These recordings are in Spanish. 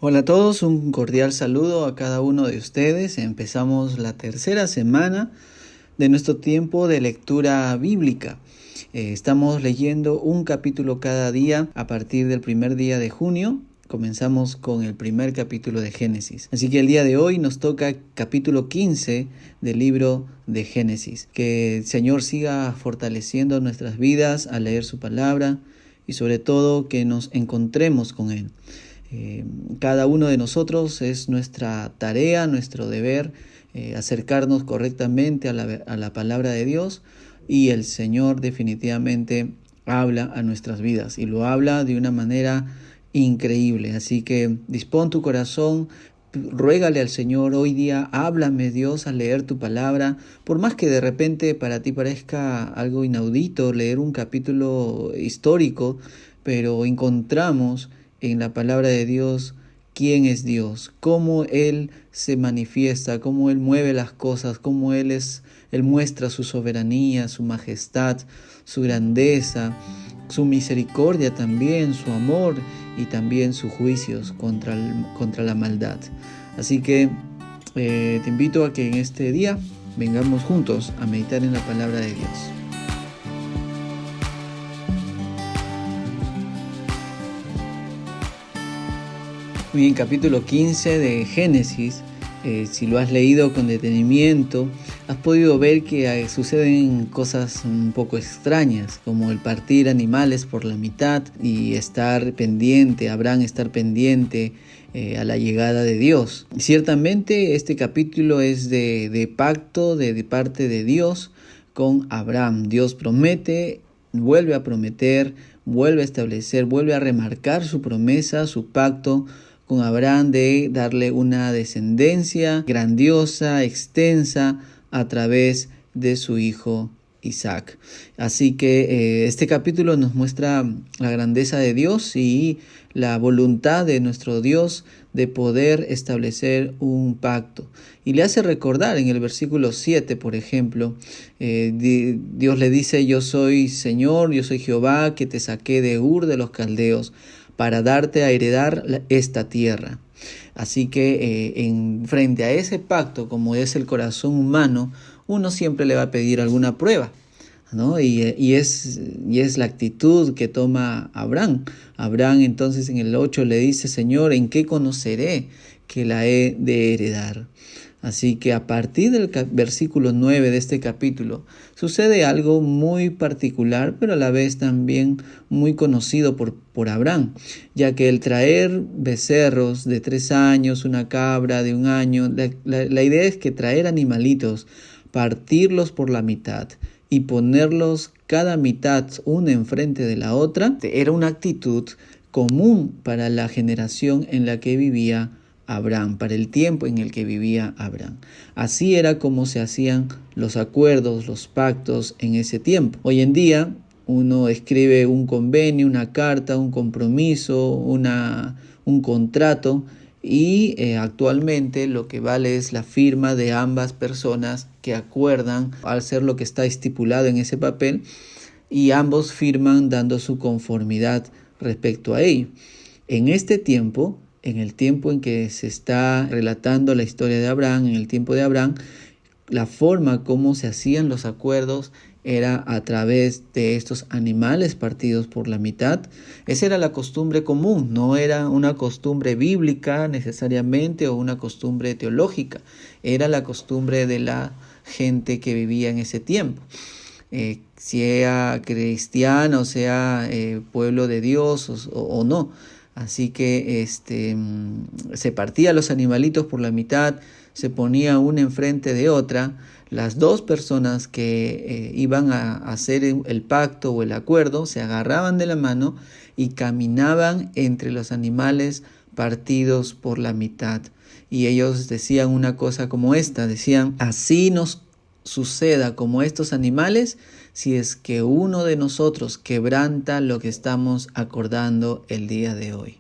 Hola a todos, un cordial saludo a cada uno de ustedes. Empezamos la tercera semana de nuestro tiempo de lectura bíblica. Estamos leyendo un capítulo cada día a partir del primer día de junio. Comenzamos con el primer capítulo de Génesis. Así que el día de hoy nos toca capítulo 15 del libro de Génesis. Que el Señor siga fortaleciendo nuestras vidas al leer su palabra y sobre todo que nos encontremos con Él. Cada uno de nosotros es nuestra tarea, nuestro deber, acercarnos correctamente a la palabra de Dios, y el Señor definitivamente habla a nuestras vidas y lo habla de una manera increíble. Así que dispón tu corazón, ruégale al Señor hoy día: háblame Dios al leer tu palabra. Por más que de repente para ti parezca algo inaudito leer un capítulo histórico, pero encontramos en la palabra de Dios quién es Dios, cómo Él se manifiesta, cómo Él mueve las cosas, cómo Él muestra su soberanía, su majestad, su grandeza, su misericordia también, su amor y también sus juicios contra la maldad. Así que te invito a que en este día vengamos juntos a meditar en la palabra de Dios. Muy bien, capítulo 15 de Génesis. Si lo has leído con detenimiento, has podido ver que suceden cosas un poco extrañas, como el partir animales por la mitad y Abraham estar pendiente a la llegada de Dios. Ciertamente este capítulo es de pacto de parte de Dios con Abraham. Dios promete, vuelve a prometer, vuelve a establecer, vuelve a remarcar su promesa, su pacto con Abraham de darle una descendencia grandiosa, extensa, a través de su hijo Isaac. Así que este capítulo nos muestra la grandeza de Dios y la voluntad de nuestro Dios de poder establecer un pacto. Y le hace recordar en el versículo 7, por ejemplo, Dios le dice: yo soy Señor, yo soy Jehová, que te saqué de Ur de los Caldeos, para darte a heredar esta tierra. Así que frente a ese pacto, como es el corazón humano, uno siempre le va a pedir alguna prueba, ¿no? Y es la actitud que toma Abraham. Abraham entonces en el 8 le dice: Señor, ¿en qué conoceré que la he de heredar? Así que a partir del versículo 9 de este capítulo sucede algo muy particular, pero a la vez también muy conocido por Abraham, ya que el traer becerros de 3 años, una cabra de 1 año, la idea es que traer animalitos, partirlos por la mitad y ponerlos cada mitad una enfrente de la otra, era una actitud común para la generación en la que vivía Abraham, para el tiempo en el que vivía Abraham. Así era como se hacían los acuerdos, los pactos en ese tiempo. Hoy en día uno escribe un convenio, una carta, un compromiso, un contrato, y actualmente lo que vale es la firma de ambas personas que acuerdan al ser lo que está estipulado en ese papel, y ambos firman dando su conformidad respecto a ello. En este tiempo, en el tiempo en que se está relatando la historia de Abraham, en el tiempo de Abraham, la forma como se hacían los acuerdos era a través de estos animales partidos por la mitad. Esa era la costumbre común, no era una costumbre bíblica necesariamente o una costumbre teológica, era la costumbre de la gente que vivía en ese tiempo. Sea cristiano, o sea pueblo de Dios o no. Así que se partía los animalitos por la mitad, se ponía una enfrente de otra. Las dos personas que iban a hacer el pacto o el acuerdo se agarraban de la mano y caminaban entre los animales partidos por la mitad. Y ellos decían una cosa como esta, decían: así nos suceda como estos animales si es que uno de nosotros quebranta lo que estamos acordando el día de hoy.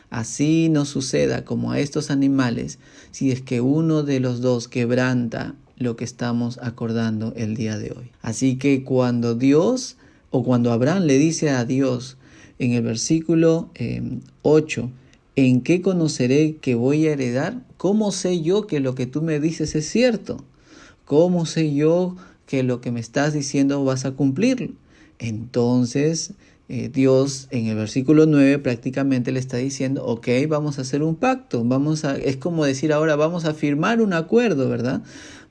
Así nos suceda como a estos animales si es que uno de los dos quebranta lo que estamos acordando el día de hoy. Así que cuando Abraham le dice a Dios en el versículo 8 ¿En qué conoceré que voy a heredar? ¿Cómo sé yo que lo que tú me dices es cierto? ¿Cómo sé yo que lo que me estás diciendo vas a cumplir? Entonces, Dios en el versículo 9 prácticamente le está diciendo, ok, vamos a hacer un pacto, es como decir ahora, vamos a firmar un acuerdo, ¿verdad?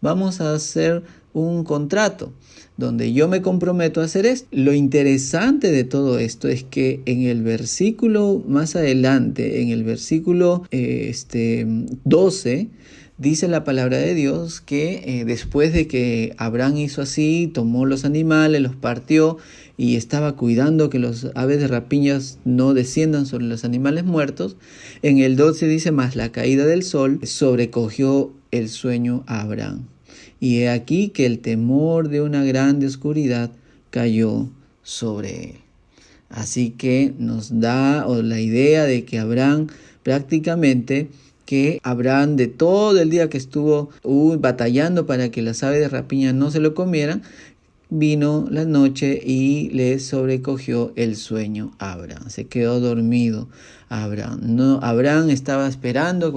Vamos a hacer un contrato donde yo me comprometo a hacer esto. Lo interesante de todo esto es que en el versículo más adelante, en el versículo 12, dice la palabra de Dios que después de que Abraham hizo así, tomó los animales, los partió y estaba cuidando que los aves de rapiñas no desciendan sobre los animales muertos, en el 12 dice, más la caída del sol sobrecogió el sueño a Abraham. Y he aquí que el temor de una grande oscuridad cayó sobre él. Así que nos da la idea de que Abraham de todo el día que estuvo batallando para que las aves de rapiña no se lo comieran, vino la noche y le sobrecogió el sueño a Abraham. Se quedó dormido Abraham. No, Abraham estaba esperando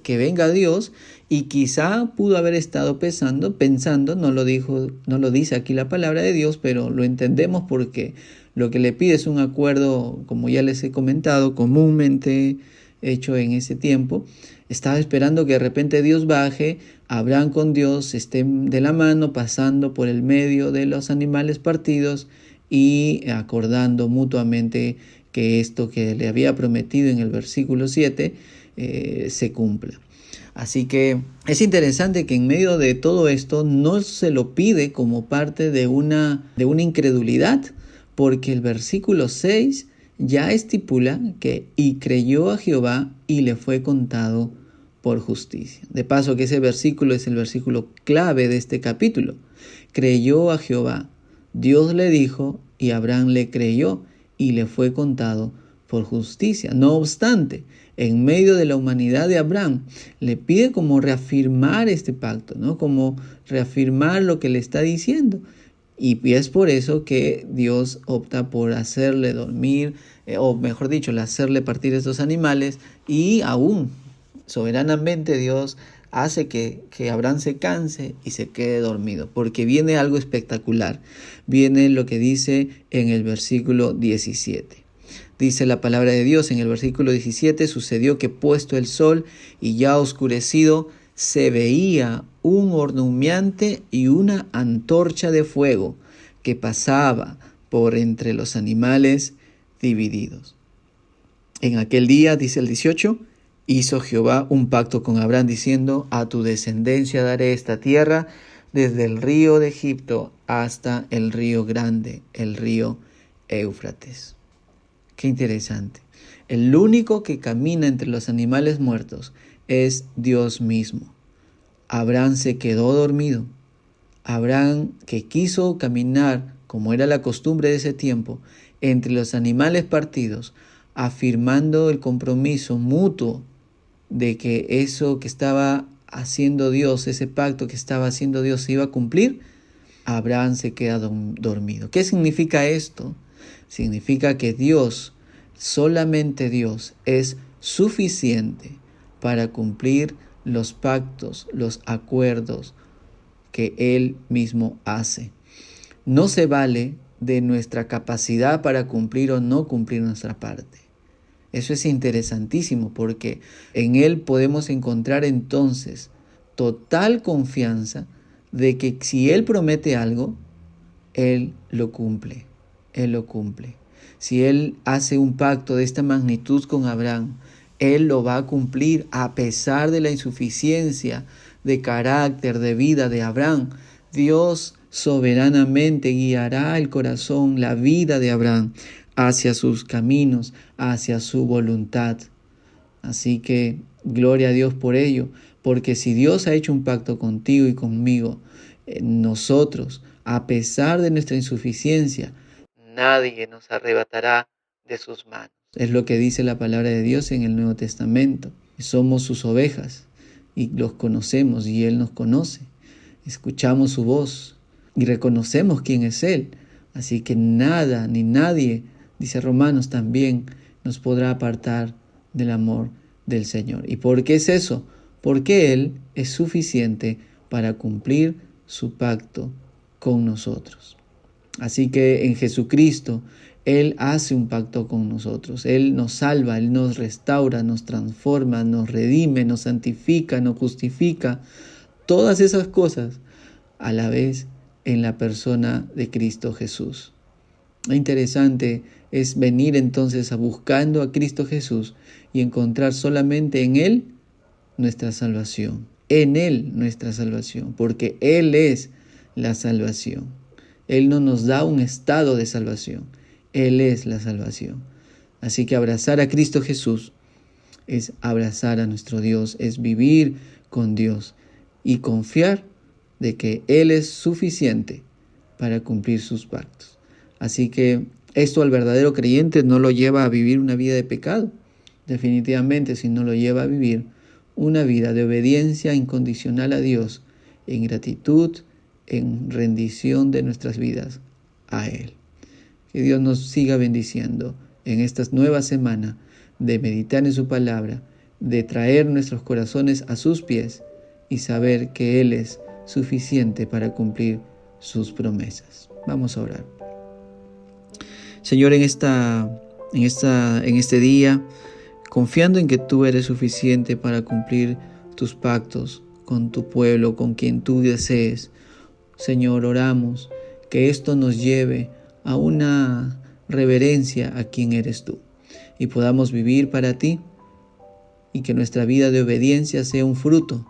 que venga Dios y quizá pudo haber estado pensando, no lo dice aquí la palabra de Dios, pero lo entendemos porque lo que le pide es un acuerdo, como ya les he comentado, comúnmente hecho en ese tiempo. Estaba esperando que de repente Dios baje, Abraham con Dios estén de la mano, pasando por el medio de los animales partidos y acordando mutuamente que esto que le había prometido en el versículo 7 se cumpla. Así que es interesante que en medio de todo esto no se lo pide como parte de una incredulidad, porque el versículo 6 ya estipula que y creyó a Jehová y le fue contado por justicia. De paso que ese versículo es el versículo clave de este capítulo. Creyó a Jehová, Dios le dijo y Abraham le creyó y le fue contado por justicia. No obstante, en medio de la humanidad de Abraham, le pide como reafirmar este pacto, ¿no? Como reafirmar lo que le está diciendo. Y es por eso que Dios opta por hacerle dormir, o mejor dicho, hacerle partir estos animales, y aún soberanamente Dios hace que Abraham se canse y se quede dormido, porque viene algo espectacular. Viene lo que dice en el versículo 17. Dice la palabra de Dios en el versículo 17, sucedió que puesto el sol y ya oscurecido, se veía un horno humeante y una antorcha de fuego que pasaba por entre los animales divididos. En aquel día, dice el 18, hizo Jehová un pacto con Abraham diciendo, a tu descendencia daré esta tierra desde el río de Egipto hasta el río grande, el río Éufrates. Qué interesante. El único que camina entre los animales muertos es Dios mismo. Abraham se quedó dormido. Abraham, que quiso caminar, como era la costumbre de ese tiempo, entre los animales partidos, afirmando el compromiso mutuo de que eso que estaba haciendo Dios, ese pacto que estaba haciendo Dios se iba a cumplir, Abraham se queda dormido. ¿Qué significa esto? Significa que Dios, solamente Dios, es suficiente para cumplir los pactos, los acuerdos que Él mismo hace. No se vale de nuestra capacidad para cumplir o no cumplir nuestra parte. Eso es interesantísimo porque en Él podemos encontrar entonces total confianza de que si Él promete algo, Él lo cumple. Él lo cumple. Si Él hace un pacto de esta magnitud con Abraham, Él lo va a cumplir a pesar de la insuficiencia de carácter, de vida de Abraham. Dios soberanamente guiará el corazón, la vida de Abraham hacia sus caminos, hacia su voluntad. Así que gloria a Dios por ello, porque si Dios ha hecho un pacto contigo y conmigo, nosotros, a pesar de nuestra insuficiencia, nadie nos arrebatará de sus manos. Es lo que dice la palabra de Dios en el Nuevo Testamento. Somos sus ovejas y los conocemos y Él nos conoce. Escuchamos su voz y reconocemos quién es Él. Así que nada ni nadie, dice Romanos también, nos podrá apartar del amor del Señor. ¿Y por qué es eso? Porque Él es suficiente para cumplir su pacto con nosotros. Así que en Jesucristo, Él hace un pacto con nosotros. Él nos salva, Él nos restaura, nos transforma, nos redime, nos santifica, nos justifica. Todas esas cosas a la vez en la persona de Cristo Jesús. Lo interesante es venir entonces buscando a Cristo Jesús y encontrar solamente en Él nuestra salvación. En Él nuestra salvación, porque Él es la salvación. Él no nos da un estado de salvación. Él es la salvación. Así que abrazar a Cristo Jesús es abrazar a nuestro Dios, es vivir con Dios y confiar de que Él es suficiente para cumplir sus pactos. Así que esto al verdadero creyente no lo lleva a vivir una vida de pecado, definitivamente, sino lo lleva a vivir una vida de obediencia incondicional a Dios, en gratitud, en rendición de nuestras vidas a Él. Que Dios nos siga bendiciendo en esta nueva semana de meditar en su palabra, de traer nuestros corazones a sus pies y saber que Él es suficiente para cumplir sus promesas. Vamos a orar. Señor, en este día, confiando en que tú eres suficiente para cumplir tus pactos con tu pueblo, con quien tú desees, Señor, oramos que esto nos lleve a una reverencia a quien eres tú y podamos vivir para ti y que nuestra vida de obediencia sea un fruto,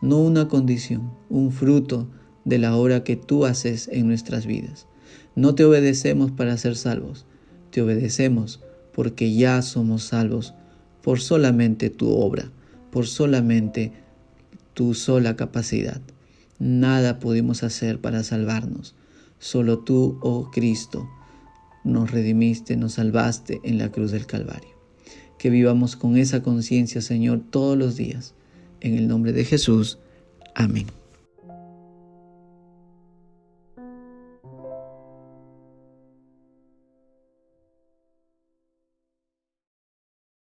no una condición, un fruto de la obra que tú haces en nuestras vidas. No te obedecemos para ser salvos, te obedecemos porque ya somos salvos por solamente tu obra, por solamente tu sola capacidad. Nada pudimos hacer para salvarnos, solo tú, oh Cristo, nos redimiste, nos salvaste en la cruz del Calvario. Que vivamos con esa conciencia, Señor, todos los días. En el nombre de Jesús. Amén.